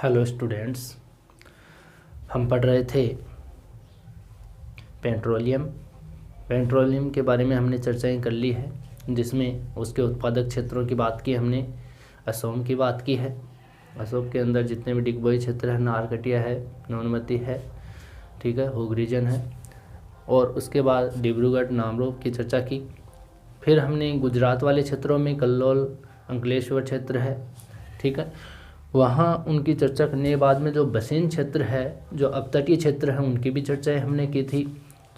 Hello students, हम पढ़ रहे थे पेट्रोलियम के बारे में हमने चर्चाएं कर ली है, जिसमें उसके उत्पादक क्षेत्रों की बात की हमने। असम की बात की है। असम के अंदर जितने भी डिगबोई क्षेत्र है, नारकटिया है, नौनमती है, ठीक है, हुग रीजन है। और उसके बाद डिब्रूगढ़ नामरूप की चर्चा की। फिर हमने गुजरात वाले क्षेत्रों में कल्लोल अंकलेश्वर क्षेत्र है, ठीक है, वहाँ उनकी चर्चा करने के बाद में जो बसीन क्षेत्र है, जो अपतटीय क्षेत्र है, उनकी भी चर्चाएं हमने की थी।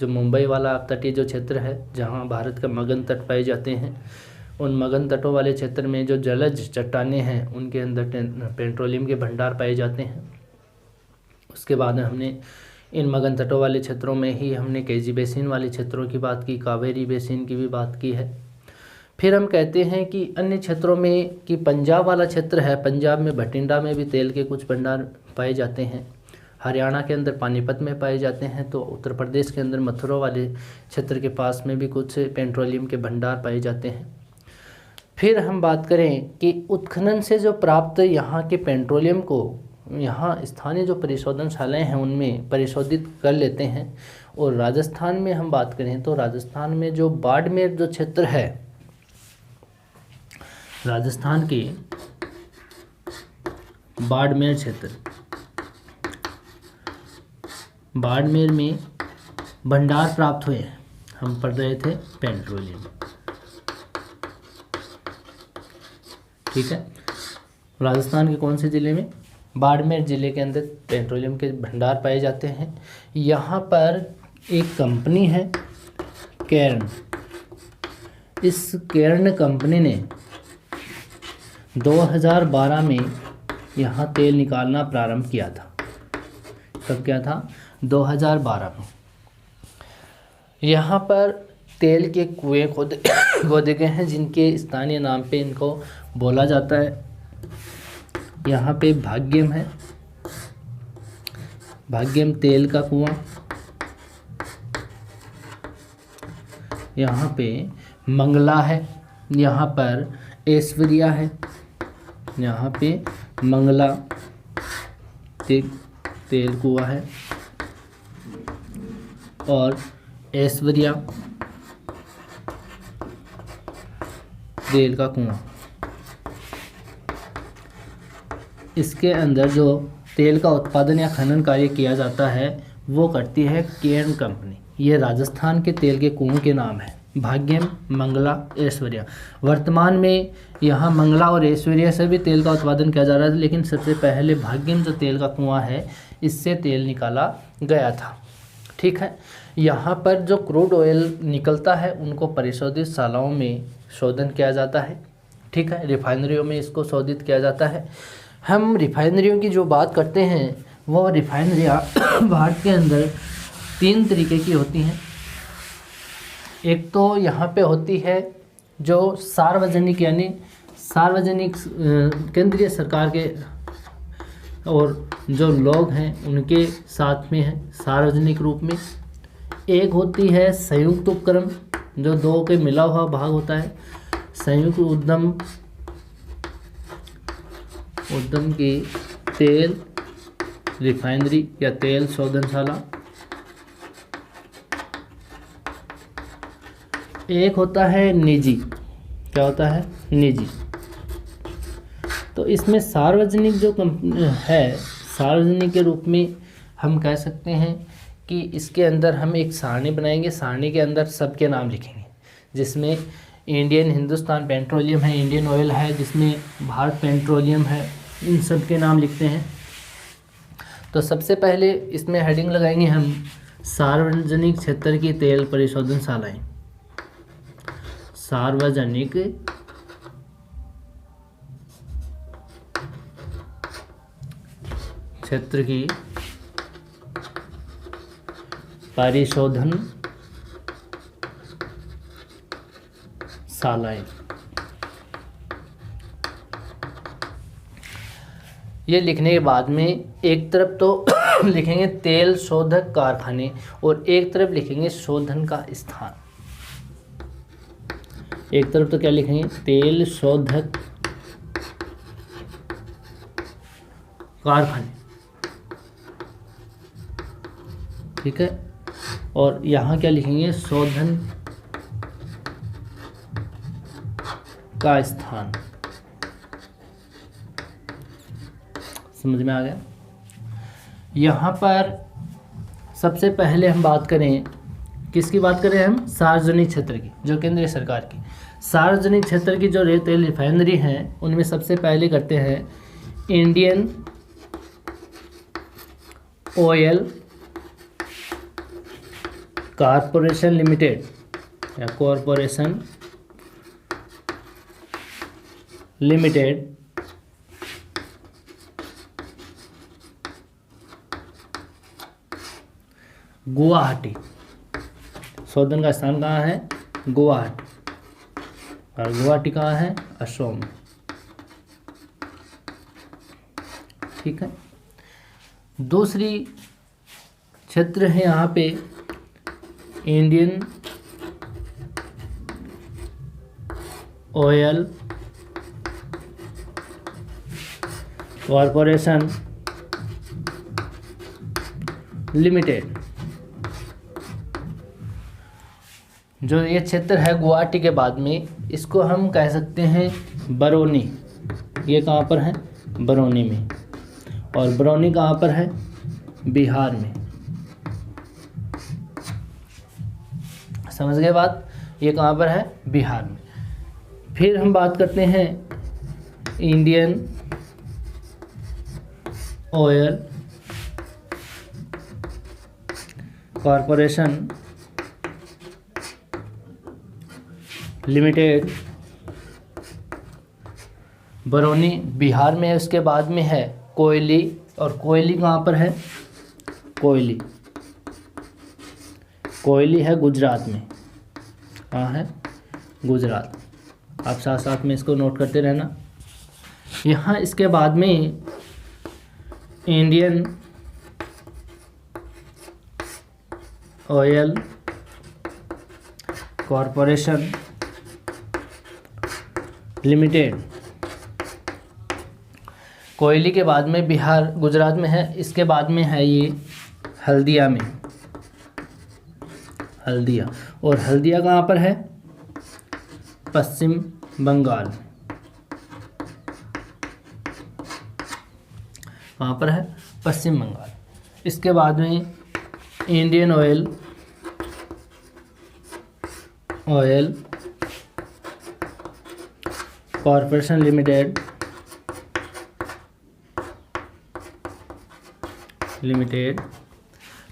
जो मुंबई वाला अपतटीय जो क्षेत्र है, जहाँ भारत का मगन तट पाए जाते हैं, उन मगन तटों वाले क्षेत्र में जो जलज चट्टानें हैं, उनके अंदर पेट्रोलियम के भंडार पाए जाते हैं। उसके बाद हमने इन मगन तटों वाले क्षेत्रों में ही हमने केजी बेसिन वाले क्षेत्रों की बात की, कावेरी बेसिन की भी बात की है। फिर हम कहते हैं कि अन्य क्षेत्रों में कि पंजाब वाला क्षेत्र है, पंजाब में भटिंडा में भी तेल के कुछ भंडार पाए जाते हैं, हरियाणा के अंदर पानीपत में पाए जाते हैं, तो उत्तर प्रदेश के अंदर मथुरा वाले क्षेत्र के पास में भी कुछ पेट्रोलियम के भंडार पाए जाते हैं। फिर हम बात करें कि उत्खनन से जो प्राप्त यहाँ के पेट्रोलियम को यहाँ स्थानीय जो परिशोधनशालाएँ हैं उनमें परिशोधित कर लेते हैं। और राजस्थान में हम बात करें तो राजस्थान में जो बाड़मेर जो क्षेत्र है, राजस्थान के बाड़मेर क्षेत्र, बाड़मेर में भंडार प्राप्त हुए हैं। हम पढ़ रहे थे पेट्रोलियम, ठीक है। राजस्थान के कौन से ज़िले में? बाड़मेर ज़िले के अंदर पेट्रोलियम के भंडार पाए जाते हैं। यहाँ पर एक कंपनी है केर्न। इस केर्न कंपनी ने 2012 में यहाँ तेल निकालना प्रारंभ किया था। कब किया था? 2012 में। यहाँ पर तेल के कुएं खोदे गए हैं, जिनके स्थानीय नाम पे इनको बोला जाता है। यहाँ पे भाग्यम है, भाग्यम तेल का कुआं। यहाँ पे मंगला है, यहाँ पर ऐश्वर्या है, यहाँ पे मंगला तेल कुआं है और ऐश्वर्या तेल का कुआं। इसके अंदर जो तेल का उत्पादन या खनन कार्य किया जाता है वो करती है केर्न कंपनी। ये राजस्थान के तेल के कुओं के नाम है, भाग्यम, मंगला, ऐश्वर्या। वर्तमान में यहाँ मंगला और ऐश्वर्या से भी तेल का उत्पादन किया जा रहा है, लेकिन सबसे पहले भाग्यम जो तेल का कुआं है, इससे तेल निकाला गया था, ठीक है। यहाँ पर जो क्रूड ऑयल निकलता है उनको परिशोधित शालाओं में शोधन किया जाता है, ठीक है। रिफाइनरियों में इसको शोधित किया जाता है। हम रिफाइनरियों की जो बात करते हैं, वो रिफाइनरियाँ भारत के अंदर 3 तरीके की होती हैं। एक तो यहाँ पे होती है जो सार्वजनिक, यानी सार्वजनिक केंद्रीय सरकार के और जो लोग हैं उनके साथ में है, सार्वजनिक रूप में। एक होती है संयुक्त उपक्रम, जो 2 के मिला हुआ भाग होता है। संयुक्त उद्यम की तेल रिफाइनरी या तेल शोधनशाला। एक होता है निजी। क्या होता है? निजी। तो इसमें सार्वजनिक जो कंपनी है, सार्वजनिक के रूप में हम कह सकते हैं कि इसके अंदर हम एक सारणी बनाएंगे। सारणी के अंदर सबके नाम लिखेंगे, जिसमें इंडियन हिंदुस्तान पेट्रोलियम है, इंडियन ऑयल है, जिसमें भारत पेट्रोलियम है, इन सब के नाम लिखते हैं। तो सबसे पहले इसमें हेडिंग लगाएंगे हम सार्वजनिक क्षेत्र की तेल परिशोधनशालाएं। सार्वजनिक क्षेत्र की परिशोधनशालाएं। ये लिखने के बाद में एक तरफ तो लिखेंगे तेल शोधक कारखाने और एक तरफ लिखेंगे शोधन का स्थान। एक तरफ तो क्या लिखेंगे? तेल शोधक कारखाने, ठीक है। और यहाँ क्या लिखेंगे, शोधन का स्थान। समझ में आ गया। यहाँ पर सबसे पहले हम बात करें, किसकी बात करें हम, सार्वजनिक क्षेत्र की, जो केंद्रीय सरकार की सार्वजनिक क्षेत्र की जो तेल रिफाइनरी हैं, उनमें सबसे पहले करते हैं इंडियन ऑयल कॉरपोरेशन लिमिटेड या कॉरपोरेशन लिमिटेड, गुवाहाटी। शोधन का स्थान कहाँ है, गुवाहाटी, और गुवाहाटी कहाँ है, असम, ठीक है। दूसरी क्षेत्र है यहाँ पे इंडियन ऑयल कॉरपोरेशन लिमिटेड। जो ये क्षेत्र है गुवाहाटी के बाद में, इसको हम कह सकते हैं बरौनी। ये कहाँ पर है, बरौनी में। और बरौनी कहाँ पर है, बिहार में। समझ गए बात, ये कहाँ पर है, बिहार में। फिर हम बात करते हैं Indian oil corporation limited, Barauni Bihar में है। उसके बाद में है कोयली, और कोयली कहाँ पर है, कोयली, कोयली है गुजरात में। कहाँ है, गुजरात। आप साथ साथ में इसको नोट करते रहना। यहाँ इसके बाद में इंडियन ऑयल कॉरपोरेशन लिमिटेड, कोयली के बाद में बिहार गुजरात में है। इसके बाद में है ये हल्दिया में, हल्दिया। और हल्दिया कहाँ पर है, पश्चिम बंगाल। कहाँ पर है, पश्चिम बंगाल। इसके बाद में Indian oil corporation limited,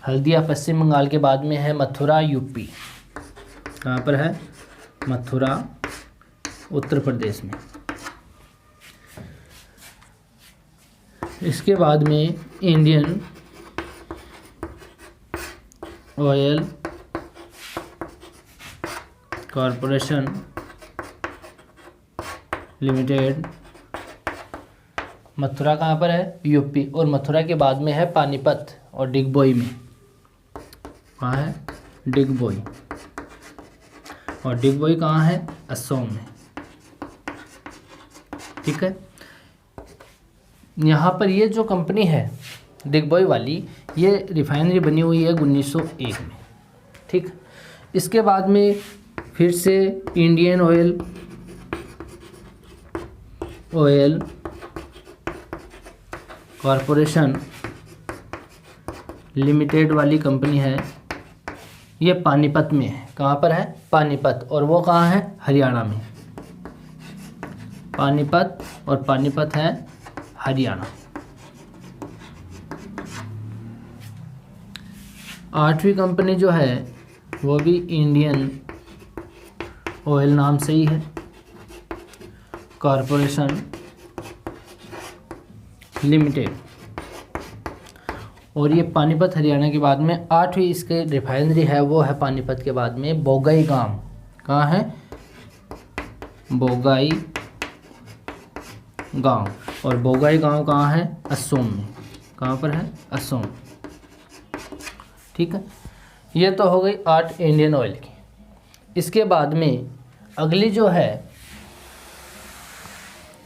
Haldia Paschim Bengal के बाद में है मथुरा यूपी। कहाँ पर है, मथुरा उत्तर प्रदेश में। इसके बाद में Indian oil corporation limited, Mathura कहाँ पर है, यूपी। और मथुरा के बाद में है पानीपत और डिगबोई में। कहाँ है, डिगबोई। और डिगबोई कहाँ है, असम में, ठीक है। यहाँ पर ये जो कंपनी है डिगबोई वाली, ये रिफाइनरी बनी हुई है 1901 में, ठीक। इसके बाद में फिर से इंडियन ऑयल कॉरपोरेशन लिमिटेड वाली कंपनी है, ये पानीपत में है। कहाँ पर है, पानीपत। और वो कहाँ है, हरियाणा में, पानीपत। और पानीपत है हरियाणा। आठवीं कंपनी जो है वो भी इंडियन ऑयल नाम से ही है, कॉरपोरेशन लिमिटेड। और ये पानीपत हरियाणा के बाद में आठवीं इसके रिफाइनरी है, वो है पानीपत के बाद में बोगाई गांव। कहाँ है, बोगाई गांव। और बोगाई गांव कहाँ है, असम में। कहाँ पर है, असम, ठीक है। ये तो हो गई 8 इंडियन ऑयल की। इसके बाद में अगली जो है,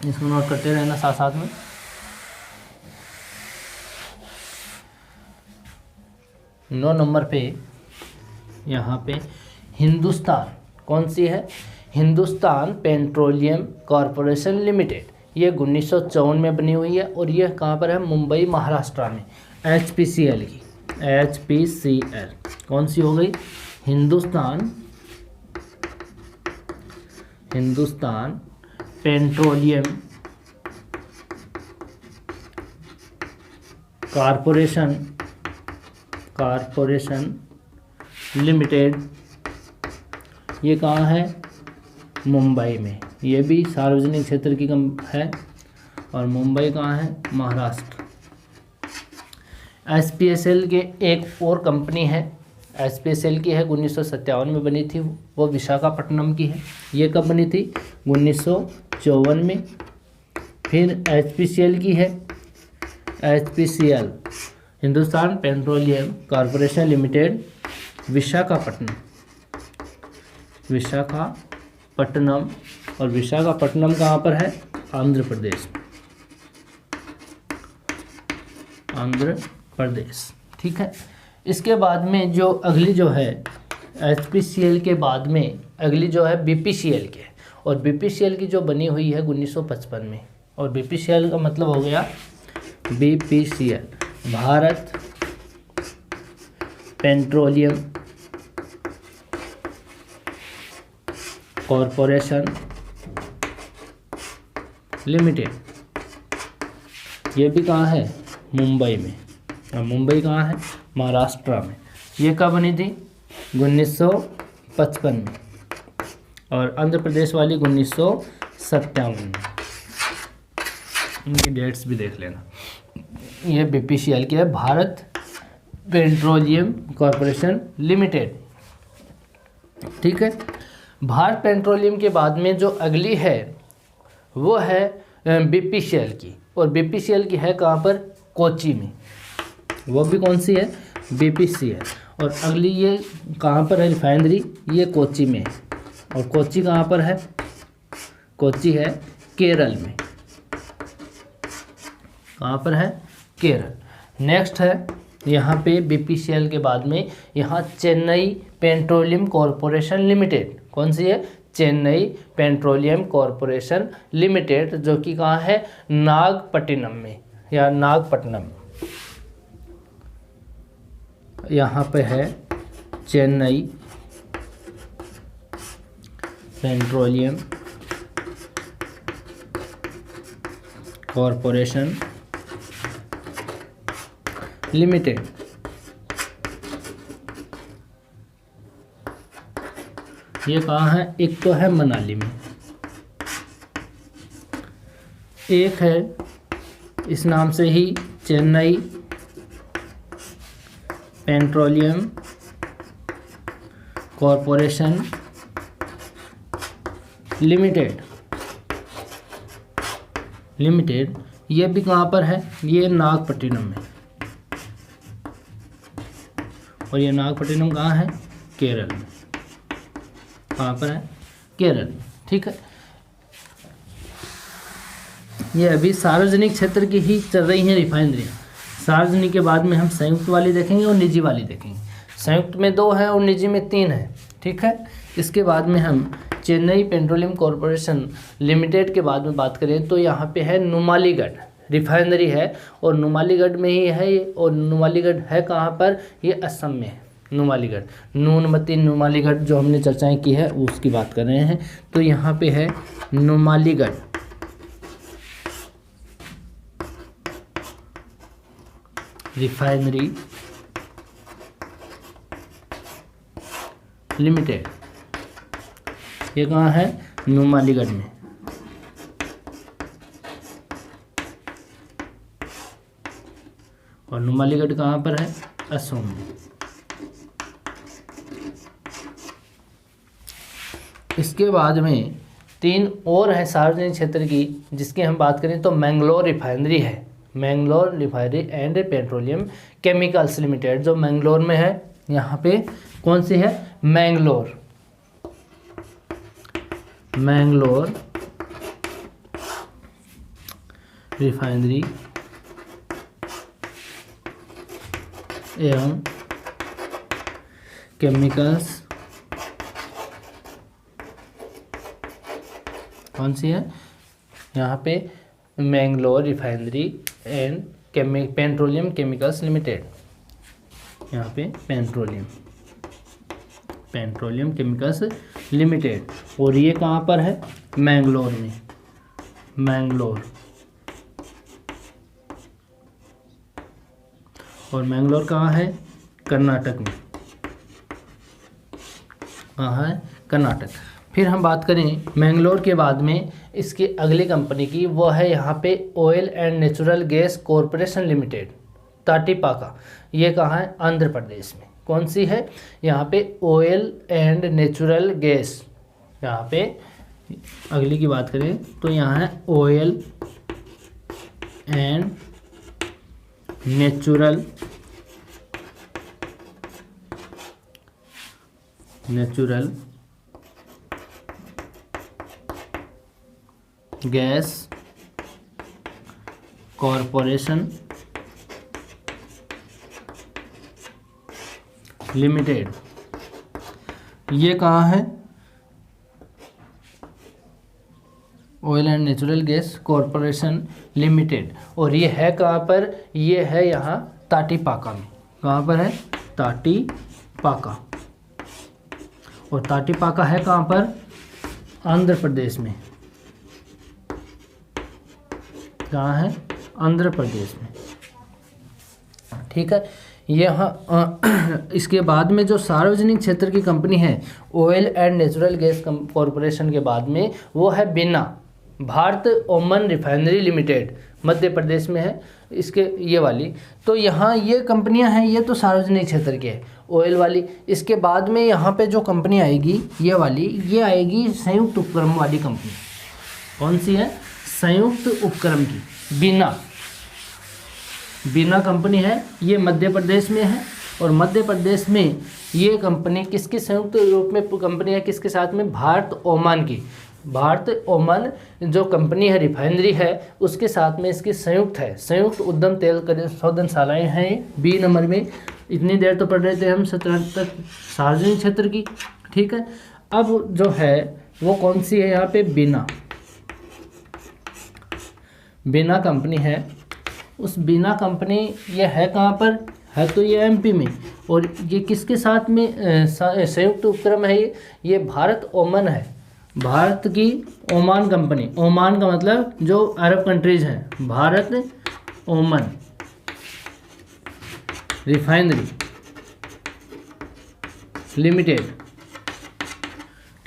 इसको नोट करते रहना साथ साथ में, 9 नंबर पे यहाँ पे हिंदुस्तान, कौन सी है? Hindustan petroleum corporation limited. ये 1954 में बनी हुई है और यह कहाँ पर है? मुंबई महाराष्ट्र में। HPCL की, HPCL कौन सी हो गई? Hindustan petroleum corporation limited. ये कहाँ है? मुंबई में। ये भी सार्वजनिक क्षेत्र की है और मुंबई कहाँ है? महाराष्ट्र। HPCL के एक और कंपनी है, HPCL की है, 1957 में बनी थी, वो विशाखापट्टनम की है। ये कब बनी थी? 1954 में। फिर HPCL की है, HPCL Hindustan petroleum corporation limited, Visakhapatnam. और विशाखापट्टनम कहाँ पर है? आंध्र प्रदेश। ठीक है। इसके बाद में जो अगली जो है HPCL के बाद में अगली जो है BPCL के, और BPCL की जो बनी हुई है 1955 में। और BPCL का मतलब हो गया BPCL, Bharat petroleum corporation limited. ये भी कहाँ है? मुंबई में। और मुंबई कहाँ है? महाराष्ट्र में। ये कब बनी थी? 1955 में। और आंध्र प्रदेश वाली 1957 में। इनकी डेट्स भी देख लेना। ये BPCL की है, भारत पेट्रोलियम कॉरपोरेशन लिमिटेड। ठीक है। भारत पेट्रोलियम के बाद में जो अगली है वो है BPCL की, और BPCL की है कहाँ पर? कोच्चि में। वो भी कौन सी है? BPCL। और अगली ये कहाँ पर है रिफाइनरी? ये कोच्चि में है। और कोच्चि कहाँ पर है? कोच्चि है केरल में। कहाँ पर है? केरल। नेक्स्ट है यहाँ पे BPCL के बाद में यहाँ चेन्नई पेट्रोलियम कॉरपोरेशन लिमिटेड। कौन सी है? चेन्नई पेट्रोलियम कॉरपोरेशन लिमिटेड, जो कि कहाँ है? नागपट्टिनम में या नागपट्टनम। यहाँ पे है चेन्नई पेट्रोलियम कॉरपोरेशन लिमिटेड। ये कहाँ है? एक तो है मनाली में, एक है इस नाम से ही चेन्नई पेट्रोलियम कॉरपोरेशन लिमिटेड। ये भी कहाँ पर है? ये नागपट्टिनम में। और ये नागपट्टिनम कहाँ है? केरल में। कहाँ पर है? केरल में। ठीक है। ये अभी सार्वजनिक क्षेत्र की ही चल रही हैं रिफाइनरियाँ। सार्वजनिक के बाद में हम संयुक्त वाली देखेंगे और निजी वाली देखेंगे। संयुक्त में 2 है और निजी में 3 है। ठीक है। इसके बाद में हम चेन्नई पेट्रोलियम कॉरपोरेशन लिमिटेड के बाद में बात करें तो यहाँ पे है नुमालीगढ़ रिफाइनरी है, और नुमालीगढ़ में ही है ये। और नुमालीगढ़ है कहाँ पर? ये असम में है। नुमालीगढ़, नूनमती नुमालीगढ़ जो हमने चर्चाएं की है उसकी बात कर रहे हैं। तो यहाँ पे है नुमालीगढ़ रिफाइनरी लिमिटेड। ये कहाँ है? नुमालीगढ़ में। और नुमालीगढ़ कहाँ पर है? असम में। इसके बाद में 3 और है सार्वजनिक क्षेत्र की, जिसकी हम बात करें तो मैंगलोर रिफाइनरी है। Mangalore refinery and petroleum chemicals limited, जो मैंगलोर में है। यहाँ पे कौन सी है? मैंगलोर रिफाइनरी एवं केमिकल्स कौन सी है यहाँ पे, Mangalore refinery and petroleum chemicals limited, यहाँ पे पेट्रोलियम केमिकल्स लिमिटेड, और ये कहाँ पर है, मैंगलोर में, और मैंगलोर कहाँ है, कर्नाटक में, कहाँ है, कर्नाटक। फिर हम बात करें मैंगलोर के बाद में इसकी अगली कंपनी की, वो है यहाँ पे oil and natural gas corporation limited, Tatipaka. ये कहाँ है, आंध्र प्रदेश में। कौन सी है, यहाँ पे ऑयल एंड नेचुरल गैस। यहाँ पे अगली की बात करें तो यहाँ है oil and natural gas corporation limited. ये कहाँ है, oil and natural gas corporation limited, और ये है कहाँ पर, ये है यहाँ ताटीपाका में। कहाँ पर है, ताटीपाका, और ताटीपाका है कहाँ पर, आंध्र प्रदेश में। कहाँ है, आंध्र प्रदेश में। ठीक है, यहाँ इसके बाद में जो सार्वजनिक क्षेत्र की कंपनी है oil and natural gas corporation के बाद में, वो है बीना भारत ओमन रिफाइनरी लिमिटेड, मध्य प्रदेश में है इसके ये वाली। तो यहाँ ये कंपनियाँ हैं, ये तो सार्वजनिक क्षेत्र के है ऑयल वाली। इसके बाद में यहाँ पे जो कंपनी आएगी ये वाली, ये आएगी संयुक्त उपक्रम वाली कंपनी। कौन सी है, संयुक्त उपक्रम की, बीना कंपनी है, ये मध्य प्रदेश में है। और मध्य प्रदेश में ये कंपनी किसकी संयुक्त रूप में कंपनी है, किसके साथ में, भारत ओमान की। भारत ओमान जो कंपनी है रिफाइनरी है, उसके साथ में इसकी संयुक्त है, संयुक्त उद्यम तेल शोधनशालाएँ हैं। बी नंबर में इतनी देर तो पढ़ रहे थे हम 77 तक सार्वजनिक क्षेत्र की। ठीक है, अब जो है वो कौन सी है, यहाँ पे बीना कंपनी है। उस बीना कंपनी ये है कहाँ पर है, तो ये एमपी में, और ये किसके साथ में संयुक्त उपक्रम है, ये भारत ओमान है, भारत की ओमान कंपनी। ओमान का मतलब जो अरब कंट्रीज हैं, भारत ओमान रिफाइनरी लिमिटेड।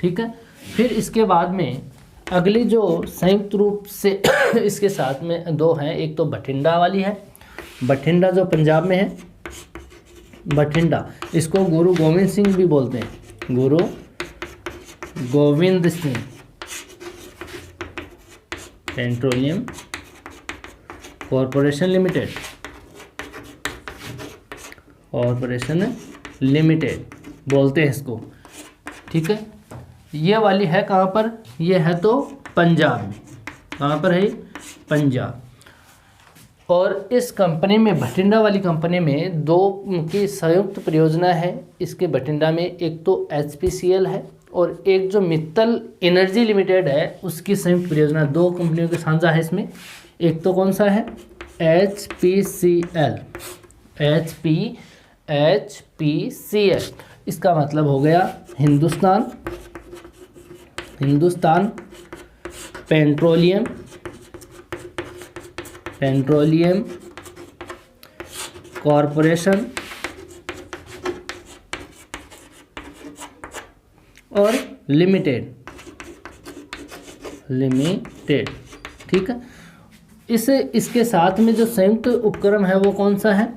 ठीक है, फिर इसके बाद में अगली जो संयुक्त रूप से इसके साथ में दो हैं, एक तो बठिंडा वाली है, बठिंडा जो पंजाब में है, बठिंडा, इसको गुरु गोविंद सिंह भी बोलते हैं, गुरु Govind Singh petroleum corporation limited, corporation limited बोलते हैं इसको। ठीक है, ये वाली है कहाँ पर, ये है तो पंजाब में। कहाँ पर है, पंजाब। और इस कंपनी में, बठिंडा वाली कंपनी में दो की संयुक्त परियोजना है इसके बठिंडा में, एक तो HPCL है और एक जो मित्तल एनर्जी लिमिटेड है उसकी संयुक्त परियोजना। दो कंपनियों के साझा है इसमें। एक तो कौन सा है, HPCL, HPCL, इसका मतलब हो गया हिंदुस्तान पेट्रोलियम कॉरपोरेशन और लिमिटेड। ठीक है, इसके साथ में जो संयुक्त उपक्रम है वो कौन सा है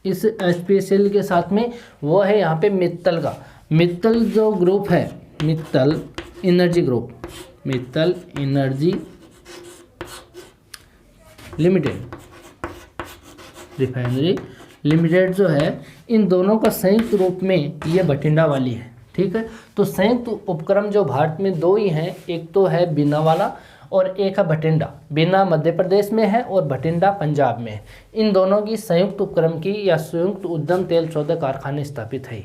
इस HPCL के साथ में, वो है यहाँ पे मित्तल का। मित्तल जो ग्रुप है, Mittal energy group, Mittal energy limited refinery limited जो है, इन दोनों का संयुक्त रूप में ये बठिंडा वाली है। ठीक है, तो संयुक्त उपक्रम जो भारत में दो ही हैं, एक तो है बीना वाला और एक है बठिंडा। बीना मध्य प्रदेश में है और बठिंडा पंजाब में है। इन दोनों की संयुक्त उपक्रम की या संयुक्त उद्यम तेल शोधक कारखाने स्थापित है।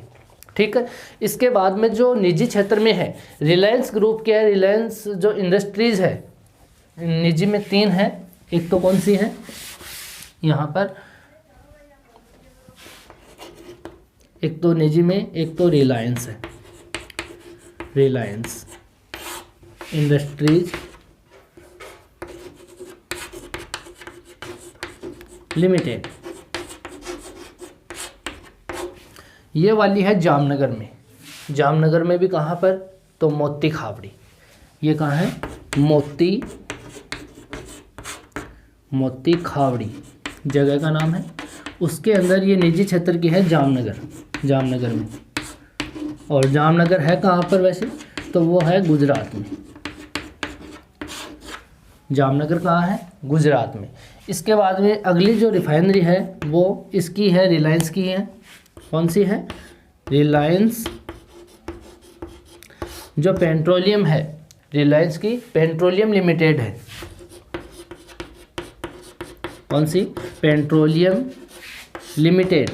ठीक है। इसके बाद में जो निजी क्षेत्र में है, रिलायंस ग्रुप के है, रिलायंस जो इंडस्ट्रीज़ है, निजी में 3 है। एक तो कौन सी है यहाँ पर, एक तो निजी में, एक तो रिलायंस है, रिलायंस इंडस्ट्रीज लिमिटेड, ये वाली है जामनगर में। जामनगर में भी कहाँ पर, तो मोती खावड़ी। ये कहाँ है, मोती खावड़ी जगह का नाम है। उसके अंदर ये निजी क्षेत्र की है जामनगर में। और जामनगर है कहाँ पर वैसे, तो वो है गुजरात में। जामनगर कहाँ है, गुजरात में। इसके बाद में अगली जो रिफाइनरी है वो इसकी है, रिलायंस की है। कौन सी है, रिलायंस जो पेट्रोलियम है, रिलायंस की पेट्रोलियम लिमिटेड है। कौन सी, पेट्रोलियम लिमिटेड।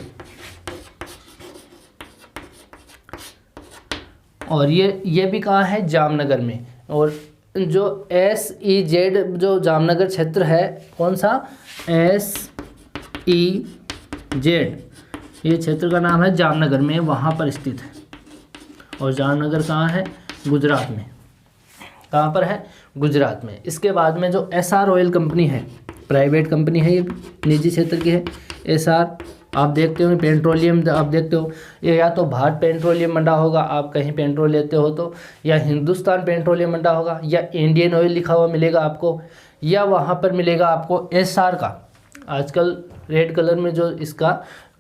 और ये भी कहाँ है, जामनगर में। और जो SEZ जो जामनगर क्षेत्र है, कौन सा, SEZ, ये क्षेत्र का नाम है, जामनगर में, वहाँ पर स्थित है। और जामनगर कहाँ है, गुजरात में। कहाँ पर है, गुजरात में। इसके बाद में जो SR ऑयल कंपनी है, प्राइवेट कंपनी है, ये निजी क्षेत्र की है। SR आप देखते हो पेट्रोलियम, आप देखते हो ये या तो भारत पेट्रोलियम मंडा होगा, आप कहीं पेट्रोल लेते हो तो, या हिंदुस्तान पेट्रोलियम मंडा होगा, या इंडियन ऑयल लिखा हुआ मिलेगा आपको, या वहाँ पर मिलेगा आपको SR का। आजकल रेड कलर में जो इसका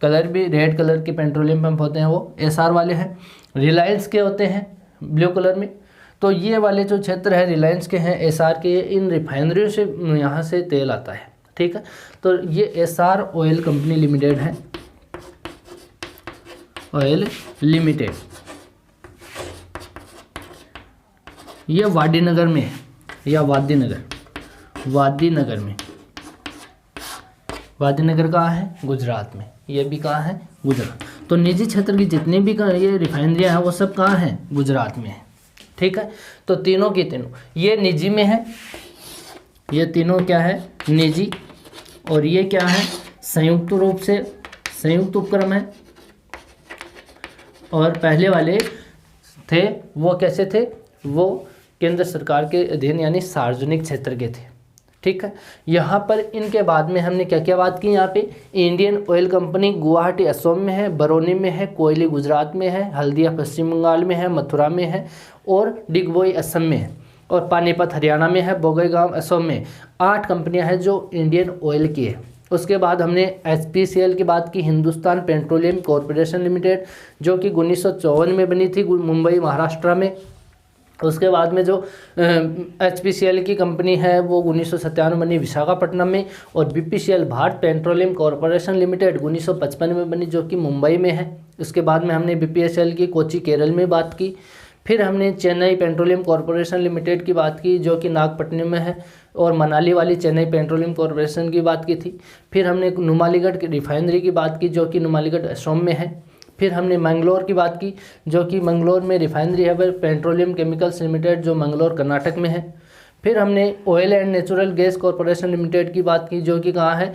कलर भी रेड कलर के पेट्रोलियम पंप होते हैं वो SR वाले हैं। रिलायंस के होते हैं ब्लू कलर में। तो ये वाले जो क्षेत्र है रिलायंस के हैं, SR के, इन रिफाइनरियों से यहाँ से तेल आता है। ठीक है, तो ये SR ऑयल कंपनी लिमिटेड है, ऑयल लिमिटेड। ये वाडीनगर में है, या वादीनगर में। वादीनगर कहाँ है, गुजरात में। ये भी कहाँ है, गुजरात। तो निजी क्षेत्र की जितनी भी ये रिफाइनरियाँ हैं वो सब कहाँ हैं, गुजरात में है। ठीक है, तो तीनों की तीनों ये निजी में है, ये तीनों क्या है, निजी। और ये क्या है, संयुक्त रूप से संयुक्त उपक्रम है। और पहले वाले थे वो कैसे थे, वो केंद्र सरकार के अधीन यानी सार्वजनिक क्षेत्र के थे। ठीक है, यहाँ पर इनके बाद में हमने क्या क्या बात की, यहाँ पे Indian oil company Guwahati Assam में है, बरौनी में है, कोयली गुजरात में है, हल्दिया पश्चिम बंगाल में है, मथुरा में है, और डिगबोई असम में है, और पानीपत हरियाणा में है, बोगईगांव असम में। 8 कंपनियां हैं जो इंडियन ऑयल की है। उसके बाद हमने HPCL की बात की, हिंदुस्तान पेट्रोलियम कॉरपोरेशन लिमिटेड, जो कि 1954 में बनी थी मुंबई महाराष्ट्र में। उसके बाद में जो HPCL की कंपनी है वो 1997 में बनी विशाखापट्टनम में। और BPCL Bharat petroleum corporation limited 1955 में बनी, जो कि मुंबई में है। उसके बाद में हमने BPCL की कोची केरल में बात की। फिर हमने चेन्नई पेट्रोलियम कॉरपोरेशन लिमिटेड की बात की, जो कि नागपट्टनम में है, और मनाली वाली चेन्नई पेट्रोलियम कॉरपोरेशन की बात की थी। फिर हमने नुमालीगढ़ की रिफाइनरी की बात की, जो कि नुमालीगढ़ असम में है। फिर हमने मंगलोर की बात की, जो कि मंगलोर में रिफाइनरी है पेट्रोलियम केमिकल्स लिमिटेड, जो मंगलोर कर्नाटक में है। फिर हमने oil and natural gas corporation limited की बात की, जो कि कहाँ है,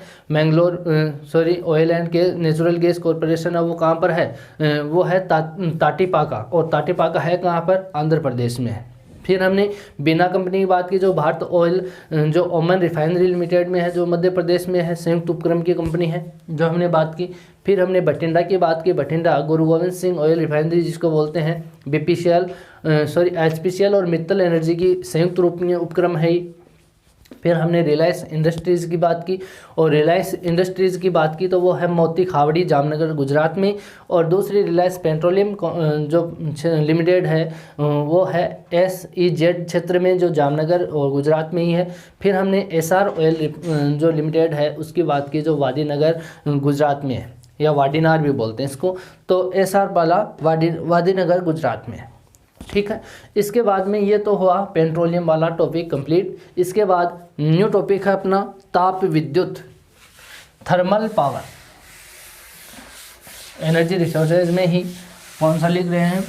oil and natural gas corporation है वो कहाँ पर है, वो है ताटीपाका। और ताटीपाका है कहाँ पर, आंध्र प्रदेश में है। फिर हमने बीना कंपनी की बात की, जो भारत ऑयल जो ओमन रिफाइनरी लिमिटेड में है, जो मध्य प्रदेश में है, संयुक्त उपक्रम की कंपनी है, जो हमने बात की। फिर हमने बठिंडा की बात की, बठिंडा गुरु गोविंद सिंह ऑयल रिफाइनरी जिसको बोलते हैं, HPCL और मित्तल एनर्जी की संयुक्त रूप में उपक्रम है। फिर हमने रिलायंस इंडस्ट्रीज़ की बात की, और रिलायंस इंडस्ट्रीज़ की बात की तो वो है मोती खावड़ी जामनगर गुजरात में। और दूसरी रिलायंस पेट्रोलियम जो लिमिटेड है वो है SEZ क्षेत्र में, जो जामनगर और गुजरात में ही है। फिर हमने SR ऑयल जो लिमिटेड है उसकी बात की, जो वादीनगर गुजरात में है, या वाडीनार भी बोलते हैं इसको। तो SR वाला वादीनगर गुजरात में है। ठीक है, इसके बाद में ये तो हुआ पेट्रोलियम वाला टॉपिक कंप्लीट। इसके बाद न्यू टॉपिक है अपना ताप विद्युत, थर्मल पावर। एनर्जी रिसोर्सेज में ही कौन सा लिख रहे हैं,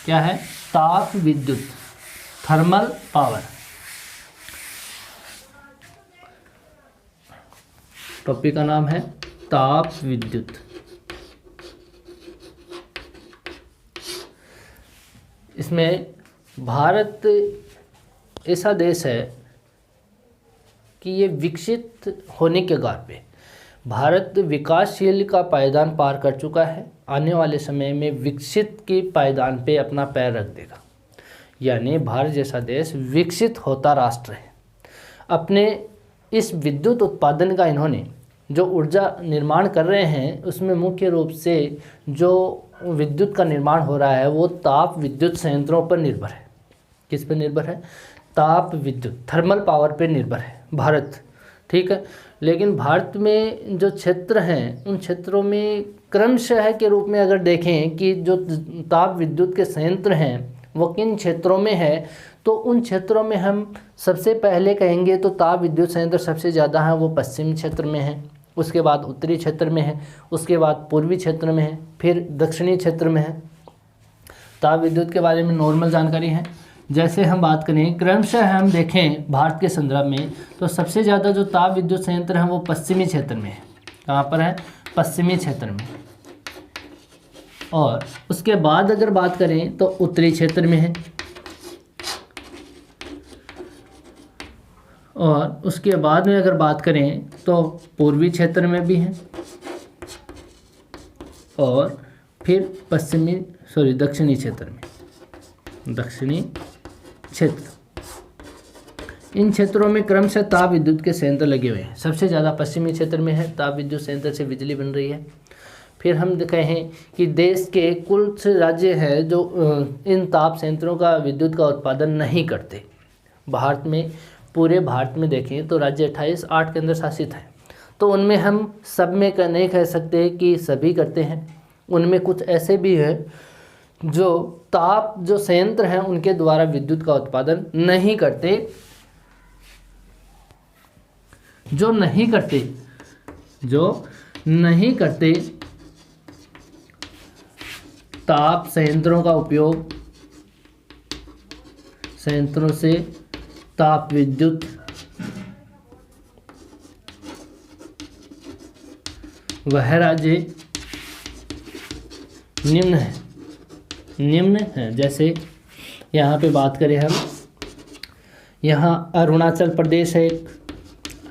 क्या है, ताप विद्युत, थर्मल पावर। टॉपिक का नाम है ताप विद्युत। इसमें भारत ऐसा देश है कि ये विकसित होने के गार पे भारत विकासशील का पायदान पार कर चुका है, आने वाले समय में विकसित के पायदान पे अपना पैर रख देगा। यानी भारत जैसा देश विकसित होता राष्ट्र है। अपने इस विद्युत उत्पादन का इन्होंने जो ऊर्जा निर्माण कर रहे हैं उसमें मुख्य रूप से जो विद्युत का निर्माण हो रहा है वो ताप विद्युत संयंत्रों पर निर्भर है। किस पर निर्भर है, ताप विद्युत, थर्मल पावर पर निर्भर है भारत, ठीक है। लेकिन भारत में जो क्षेत्र हैं उन क्षेत्रों में क्रमशः के रूप में अगर देखें कि जो ताप विद्युत के संयंत्र हैं वो किन क्षेत्रों में है, तो उन क्षेत्रों में हम सबसे पहले कहेंगे तो ताप विद्युत संयंत्र सबसे ज़्यादा है वो पश्चिमी क्षेत्र में है, उसके बाद उत्तरी क्षेत्र में है, उसके बाद पूर्वी क्षेत्र में है, फिर दक्षिणी क्षेत्र में है। ताप विद्युत के बारे में नॉर्मल जानकारी है। जैसे हम बात करें क्रमशः हम देखें भारत के संदर्भ में तो सबसे ज़्यादा जो ताप विद्युत संयंत्र हैं वो पश्चिमी क्षेत्र में है। कहाँ पर है, पश्चिमी क्षेत्र में। और उसके बाद अगर बात करें तो उत्तरी क्षेत्र में है, और उसके बाद में अगर बात करें तो पूर्वी क्षेत्र में भी है, और फिर दक्षिणी क्षेत्र में, दक्षिणी क्षेत्र। इन क्षेत्रों में क्रमशः ताप विद्युत के संयंत्र लगे हुए हैं। सबसे ज़्यादा पश्चिमी क्षेत्र में है, ताप विद्युत संयंत्र से बिजली बन रही है। फिर हम कहें कि देश के कुल राज्य हैं जो इन ताप संयंत्रों का विद्युत का उत्पादन नहीं करते। भारत में, पूरे भारत में देखें तो राज्य 28 8 केंद्र शासित हैं, तो उनमें हम सब में नहीं कह सकते कि सभी करते हैं। उनमें कुछ ऐसे भी हैं जो ताप जो संयंत्र हैं उनके द्वारा विद्युत का उत्पादन नहीं करते, जो नहीं करते ताप संयंत्रों का उपयोग, संयंत्रों से ताप विद्युत वह राज्य निम्न है। जैसे यहाँ पे बात करें हम, यहाँ अरुणाचल प्रदेश है, एक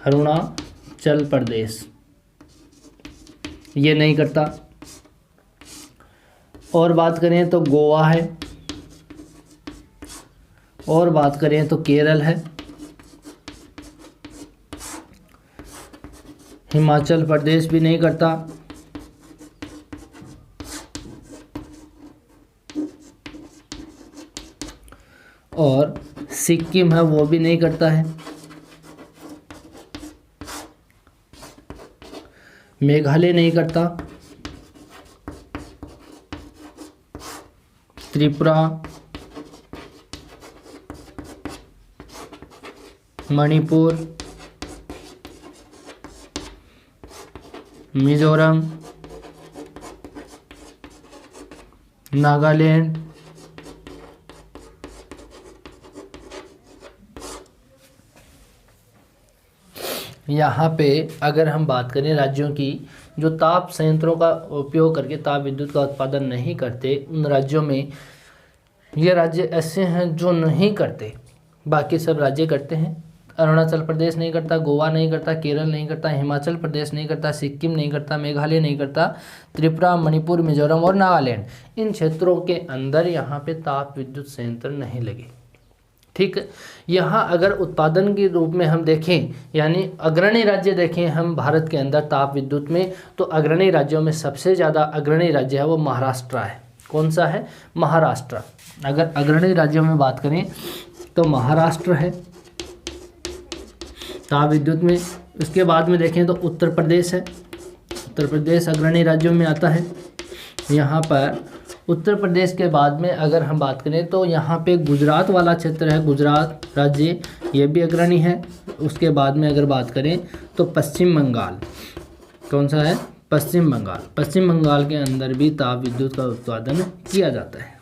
अरुणाचल प्रदेश ये नहीं करता। और बात करें तो गोवा है, और बात करें तो केरल है, हिमाचल प्रदेश भी नहीं करता, और सिक्किम है वो भी नहीं करता है, मेघालय नहीं करता, त्रिपुरा, मणिपुर, मिजोरम, नागालैंड, यहाँ पे अगर हम बात करें राज्यों की जो ताप संयंत्रों का उपयोग करके ताप विद्युत का उत्पादन नहीं करते, उन राज्यों में ये राज्य ऐसे हैं जो नहीं करते, बाकी सब राज्य करते हैं। अरुणाचल प्रदेश नहीं करता, गोवा नहीं करता, केरल नहीं करता, हिमाचल प्रदेश नहीं करता, सिक्किम नहीं करता, मेघालय नहीं करता, त्रिपुरा, मणिपुर, मिजोरम और नागालैंड, इन क्षेत्रों के अंदर यहाँ पे ताप विद्युत संयंत्र नहीं लगे। ठीक है, यहाँ अगर उत्पादन के रूप में हम देखें, यानी अग्रणी राज्य देखें हम भारत के अंदर ताप विद्युत में, तो अग्रणी राज्यों में सबसे ज़्यादा अग्रणी राज्य है वो महाराष्ट्र है। कौन सा है? महाराष्ट्र। अगर अग्रणी राज्यों में बात करें तो महाराष्ट्र है ताप विद्युत में। उसके बाद में देखें तो उत्तर प्रदेश है, उत्तर प्रदेश अग्रणी राज्यों में आता है। यहाँ पर उत्तर प्रदेश के बाद में अगर हम बात करें तो यहाँ पे गुजरात वाला क्षेत्र है, गुजरात राज्य, ये भी अग्रणी है। उसके बाद में अगर बात करें तो पश्चिम बंगाल, कौन सा है? पश्चिम बंगाल, पश्चिम बंगाल के अंदर भी ताप विद्युत का उत्पादन किया जाता है।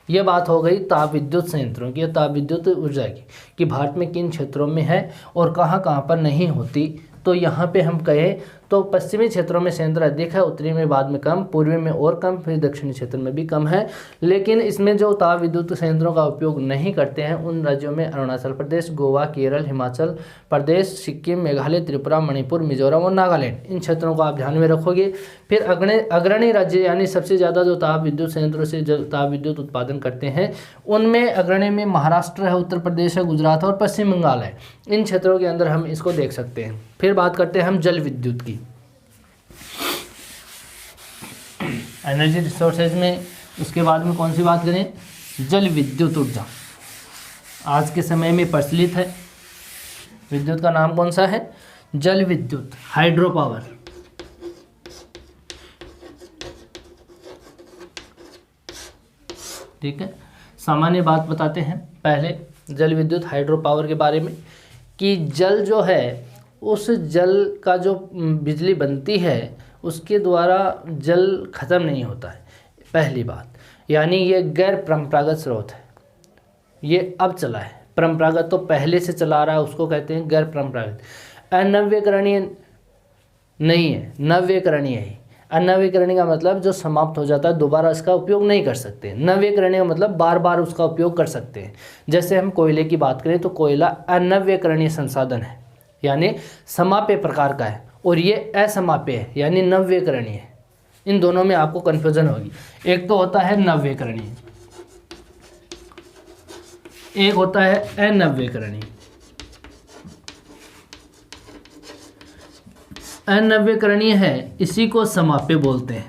ये बात हो गई ताप विद्युत संयंत्रों की, ताप विद्युत ऊर्जा की, कि भारत में किन क्षेत्रों में है और कहाँ कहाँ पर नहीं होती। तो यहाँ पे हम कहें तो पश्चिमी क्षेत्रों में संयंत्र अधिक है, उत्तरी में बाद में कम, पूर्वी में और कम, फिर दक्षिणी क्षेत्र में भी कम है। लेकिन इसमें जो ताप विद्युत संयंत्रों का उपयोग नहीं करते हैं उन राज्यों में अरुणाचल प्रदेश, गोवा, केरल, हिमाचल प्रदेश, सिक्किम, मेघालय, त्रिपुरा, मणिपुर, मिजोरम और नागालैंड, इन क्षेत्रों को आप ध्यान में रखोगे। फिर अग्रणी राज्य यानी सबसे ज़्यादा जो ताप विद्युत संयंत्रों से जो ताप विद्युत उत्पादन करते हैं उनमें अग्रणी में महाराष्ट्र है, उत्तर प्रदेश है, गुजरात है और पश्चिम बंगाल है। इन क्षेत्रों के अंदर हम इसको देख सकते हैं। फिर बात करते हैं हम जल विद्युत की। एनर्जी रिसोर्सेज में उसके बाद में कौन सी बात करें? जल विद्युत ऊर्जा आज के समय में प्रचलित है। विद्युत का नाम कौन सा है? जल विद्युत, हाइड्रो पावर। ठीक है, सामान्य बात बताते हैं पहले जल विद्युत हाइड्रो पावर के बारे में, कि जल जो है उस जल का जो बिजली बनती है उसके द्वारा जल खत्म नहीं होता है, पहली बात। यानी ये गैर परंपरागत स्रोत है, ये अब चला है। परंपरागत तो पहले से चला रहा है, उसको कहते हैं गैर परंपरागत। अनव्यकरणीय नहीं है, नव्यकरणीय है। अनव्यकरणीय का मतलब जो समाप्त हो जाता है दोबारा इसका उपयोग नहीं कर सकते। नव्यकरणीय का मतलब बार बार उसका उपयोग कर सकते हैं। जैसे हम कोयले की बात करें तो कोयला अनव्यकरणीय संसाधन है, यानी समाप्य प्रकार का है, और ये असमाप्य है यानी नव्यकरणीय है। इन दोनों में आपको कन्फ्यूजन होगी। एक तो होता है नव्यकरणीय, एक होता है अनव्यकरणीय। अनव्यकरणीय है इसी को समाप्य बोलते हैं,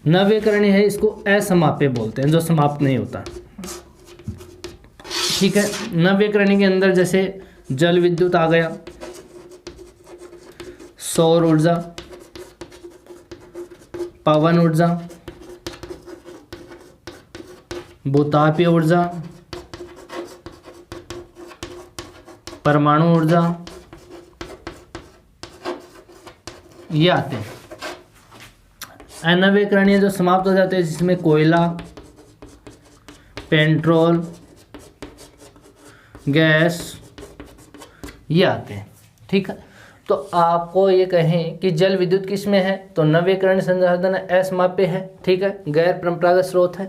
नव्यकरणीय है इसको असमाप्य बोलते हैं, जो समाप्त नहीं होता। ठीक है, नव्यकरणीय के अंदर जैसे जल विद्युत आ गया, सौर ऊर्जा, पवन ऊर्जा, भूतापीय ऊर्जा, परमाणु ऊर्जा, ये आते हैं। अनव्यकरणीय जो समाप्त हो जाते हैं जिसमें कोयला, पेट्रोल, गैस, ये आते हैं। ठीक है, तो आपको ये कहें कि जल विद्युत किस में है तो नवीकरणीय संसाधन असमाप्य है। ठीक है, गैर परंपरागत स्रोत है।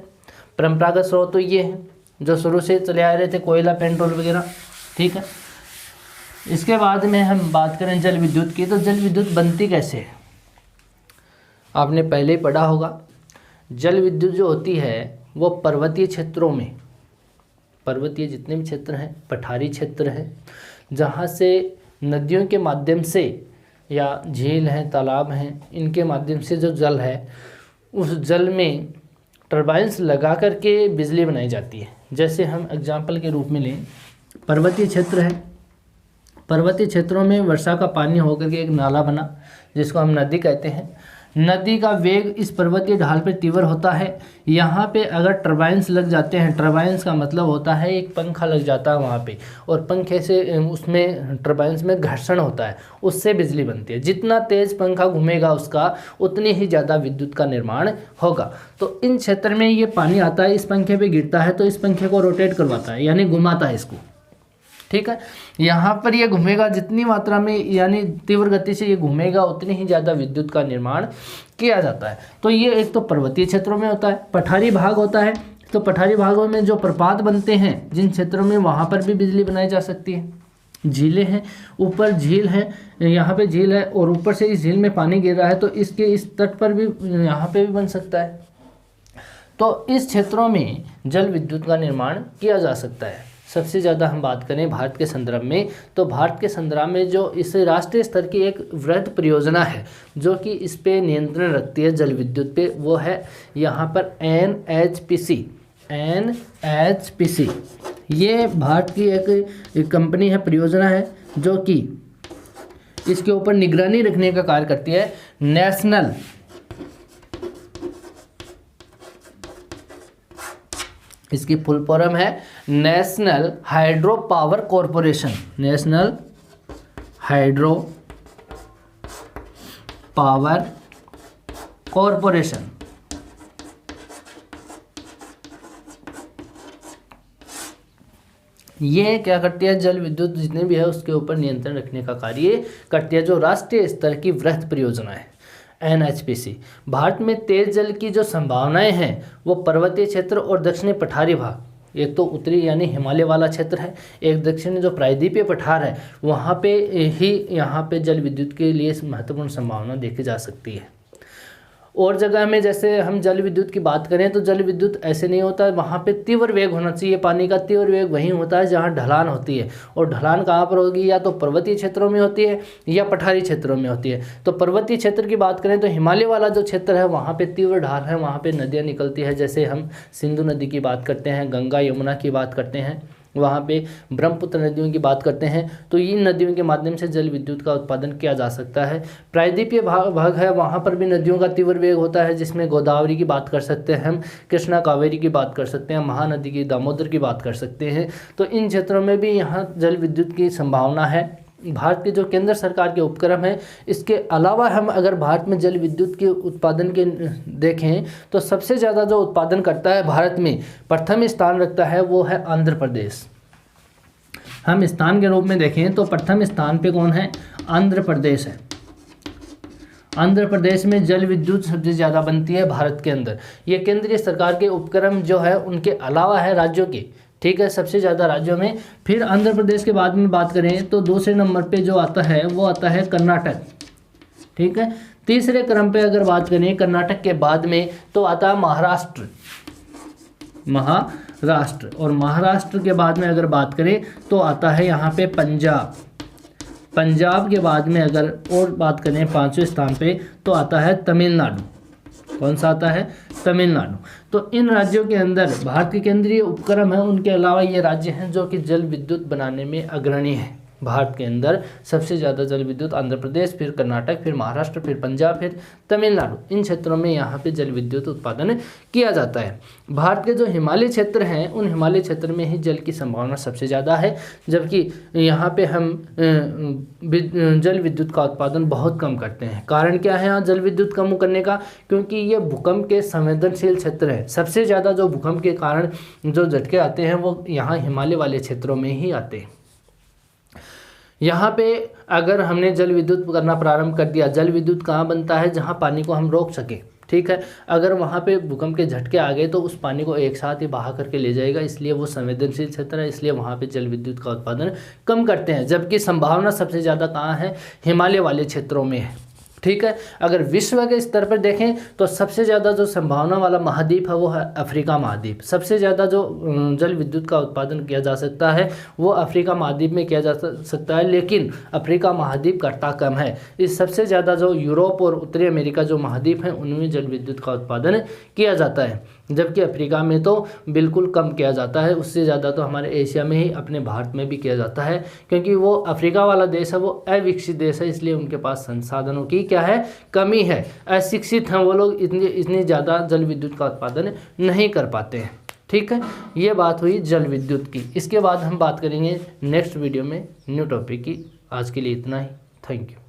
परंपरागत स्रोत तो ये है जो शुरू से चले आ रहे थे, कोयला, पेट्रोल वगैरह। ठीक है, इसके बाद में हम बात करें जल विद्युत की, तो जल विद्युत बनती कैसे है? आपने पहले ही पढ़ा होगा। जल विद्युत जो होती है वो पर्वतीय क्षेत्रों में, पर्वतीय जितने भी क्षेत्र हैं, पठारी क्षेत्र हैं, जहाँ से नदियों के माध्यम से या झील हैं, तालाब हैं, इनके माध्यम से जो जल है उस जल में टरबाइन्स लगा करके बिजली बनाई जाती है। जैसे हम एग्जाम्पल के रूप में लें, पर्वतीय क्षेत्र है, पर्वतीय क्षेत्रों में वर्षा का पानी होकर के एक नाला बना जिसको हम नदी कहते हैं। नदी का वेग इस पर्वतीय ढाल पर तीव्र होता है। यहाँ पे अगर टरबाइन्स लग जाते हैं, टरबाइन्स का मतलब होता है एक पंखा लग जाता है वहाँ पे, और पंखे से उसमें टरबाइन्स में घर्षण होता है, उससे बिजली बनती है। जितना तेज़ पंखा घूमेगा उसका उतनी ही ज़्यादा विद्युत का निर्माण होगा। तो इन क्षेत्र में ये पानी आता है, इस पंखे पर गिरता है तो इस पंखे को रोटेट करवाता है, यानी घुमाता है इसको। ठीक है, यहाँ पर ये घूमेगा जितनी मात्रा में, यानी तीव्र गति से ये घूमेगा उतनी ही ज़्यादा विद्युत का निर्माण किया जाता है। तो ये एक तो पर्वतीय क्षेत्रों में होता है। पठारी भाग होता है, तो पठारी भागों में जो प्रपात बनते हैं जिन क्षेत्रों में, वहाँ पर भी बिजली बनाई जा सकती है। झीलें हैं, ऊपर झील है, यहाँ पे झील है और ऊपर से इस झील में पानी गिर रहा है तो इसके इस तट पर भी यहाँ पे भी बन सकता है। तो इस क्षेत्रों में जल विद्युत का निर्माण किया जा सकता है। सबसे ज़्यादा हम बात करें भारत के संदर्भ में, तो भारत के संदर्भ में जो इस राष्ट्रीय स्तर की एक वृहद परियोजना है जो कि इस पे नियंत्रण रखती है जल विद्युत पे, वो है यहाँ पर NHPC। NHPC ये भारत की एक कंपनी है, परियोजना है जो कि इसके ऊपर निगरानी रखने का कार्य करती है। नेशनल इसकी फुल फॉर्म है national hydro power corporation. National hydro power corporation. ये क्या करती है, जल विद्युत जितने भी है उसके ऊपर नियंत्रण रखने का कार्य करती है। जो राष्ट्रीय स्तर की वृहद परियोजना है NHPC। भारत में तेज जल की जो संभावनाएं हैं वो पर्वतीय क्षेत्र और दक्षिणी पठारी भाग, एक तो उत्तरी यानी हिमालय वाला क्षेत्र है, एक दक्षिणी जो प्रायद्वीपीय पठार है, वहाँ पे ही यहाँ पे जल विद्युत के लिए महत्वपूर्ण संभावना देखी जा सकती है। और जगह में जैसे हम जल विद्युत की बात करें तो जल विद्युत ऐसे नहीं होता है, वहाँ पे तीव्र वेग होना चाहिए। पानी का तीव्र वेग वहीं होता है जहाँ ढलान होती है, और ढलान कहाँ पर होगी, या तो पर्वतीय क्षेत्रों में होती है या पठारी क्षेत्रों में होती है। तो पर्वतीय क्षेत्र की बात करें तो हिमालय वाला जो क्षेत्र है वहाँ पे तीव्र ढाल है, वहाँ पे नदियाँ निकलती है। जैसे हम सिंधु नदी की बात करते हैं, गंगा यमुना की बात करते हैं, वहाँ पे ब्रह्मपुत्र नदियों की बात करते हैं, तो इन नदियों के माध्यम से जल विद्युत का उत्पादन किया जा सकता है। प्रायद्वीपीय भाग है, वहाँ पर भी नदियों का तीव्र वेग होता है, जिसमें गोदावरी की बात कर सकते हैं हम, कृष्णा कावेरी की बात कर सकते हैं, महानदी की, दामोदर की बात कर सकते हैं। तो इन क्षेत्रों में भी यहाँ जल विद्युत की संभावना है। भारत के जो केंद्र सरकार के उपक्रम है, इसके अलावा हम अगर भारत में जल विद्युत के उत्पादन के देखें तो सबसे ज़्यादा जो उत्पादन करता है भारत में प्रथम स्थान रखता है वो है आंध्र प्रदेश। हम स्थान के रूप में देखें तो प्रथम स्थान पे कौन है, आंध्र प्रदेश है। आंध्र प्रदेश में जल विद्युत सबसे ज़्यादा बनती है भारत के अंदर। ये केंद्रीय सरकार के उपक्रम जो है उनके अलावा है राज्यों के, ठीक है, सबसे ज़्यादा राज्यों में। फिर आंध्र प्रदेश के बाद में बात करें तो दूसरे नंबर पे जो आता है वो आता है कर्नाटक, ठीक है। तीसरे क्रम पे अगर बात करें कर्नाटक के बाद में तो आता है महाराष्ट्र, और महाराष्ट्र के बाद में अगर बात करें तो आता है यहाँ पे पंजाब। पंजाब के बाद में अगर और बात करें पांचवें स्थान पे तो आता है तमिलनाडु। कौन सा आता है, तमिलनाडु। तो इन राज्यों के अंदर भारत के केंद्रीय उपक्रम है, उनके अलावा ये राज्य हैं जो कि जल विद्युत बनाने में अग्रणी हैं। भारत के अंदर सबसे ज़्यादा जल विद्युत आंध्र प्रदेश, फिर कर्नाटक, फिर महाराष्ट्र, फिर पंजाब, फिर तमिलनाडु, इन क्षेत्रों में यहाँ पे जल विद्युत उत्पादन किया जाता है। भारत के जो हिमालय क्षेत्र हैं उन हिमालय क्षेत्र में ही जल की संभावना सबसे ज़्यादा है, जबकि यहाँ पे हम जल विद्युत का उत्पादन बहुत कम करते हैं। कारण क्या है यहाँ जल विद्युत कम करने का, क्योंकि ये भूकंप के संवेदनशील क्षेत्र है। सबसे ज़्यादा जो भूकंप के कारण जो झटके आते हैं वो यहाँ हिमालय वाले क्षेत्रों में ही आते हैं। यहाँ पे अगर हमने जल विद्युत करना प्रारंभ कर दिया, जल विद्युत कहाँ बनता है, जहाँ पानी को हम रोक सकें, ठीक है। अगर वहाँ पे भूकंप के झटके आ गए तो उस पानी को एक साथ ही बहा करके ले जाएगा, इसलिए वो संवेदनशील क्षेत्र है, इसलिए वहाँ पे जल विद्युत का उत्पादन कम करते हैं। जबकि संभावना सबसे ज़्यादा कहाँ है, हिमालय वाले क्षेत्रों में है, ठीक है। अगर विश्व के स्तर पर देखें तो सबसे ज़्यादा जो संभावना वाला महाद्वीप है वो है अफ्रीका महाद्वीप। सबसे ज़्यादा जो जल विद्युत का उत्पादन किया जा सकता है वो अफ्रीका महाद्वीप में किया जा सकता है, लेकिन अफ्रीका महाद्वीप करता कम है। इस सबसे ज़्यादा जो यूरोप और उत्तरी अमेरिका जो महाद्वीप हैं उनमें जल विद्युत का उत्पादन किया जाता है, जबकि अफ्रीका में तो बिल्कुल कम किया जाता है। उससे ज़्यादा तो हमारे एशिया में ही, अपने भारत में भी किया जाता है, क्योंकि वो अफ्रीका वाला देश है वो अविकसित देश है, इसलिए उनके पास संसाधनों की क्या है, कमी है। अशिक्षित हैं वो लोग, इतनी ज़्यादा जल विद्युत का उत्पादन नहीं कर पाते हैं, ठीक है। ये बात हुई जल विद्युत की। इसके बाद हम बात करेंगे नेक्स्ट वीडियो में न्यू टॉपिक की। आज के लिए इतना ही, थैंक यू।